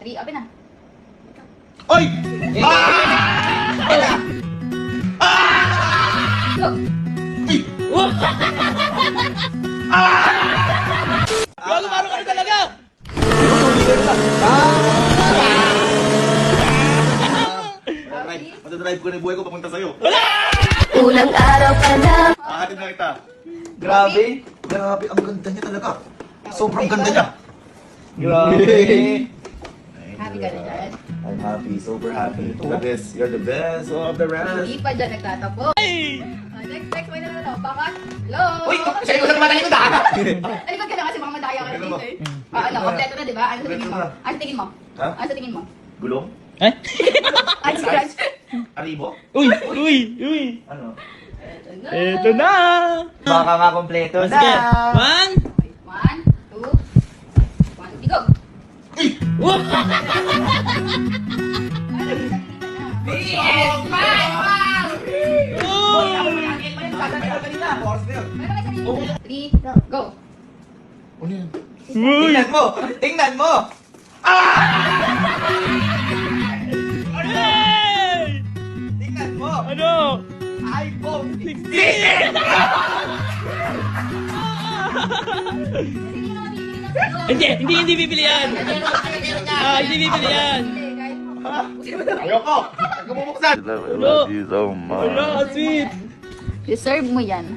3, open na. Oy! Go! Gago, marunong ka rin talaga! Madadrive ko na yung buhay ko papunta sa'yo. Unang araw pa lang. Ahatid na kita. Grabe. Grabe, ang ganda niya talaga. Sobrang ganda niya. Grabe! Happy ka na dyan? I'm happy, super happy. Look at this. You're the best of the rest. Hindi pa dyan nagtatapos. Next, may naman ako. Bakit? Hello? Uy, sa'yo ko sa naman yung daan. Alikot ka na kasi baka madaya ka na Ano ba? dito eh. Ano, kompleto na, di ba? Ano sa tingin mo? Kompleto na. Ano sa tingin mo? Ha? Ano sa tingin mo? Gulong? Eh? Ano sa scratch? Aribo? Uy! Uy! Uy! Ano? Eto na! Baka nga kompleto na. Sige! 1! 1, 2, 1, go! Three, go! Ano yan? Uy! Tingnan mo! Tingnan mo! Hey! Tingnan mo! Ano? iPhone 16! Hindi bibili yan! Hindi bibili yan! Ayoko! Huwag ka bubuksan! Love you so much. Wala, sweet! Deserve mo yan.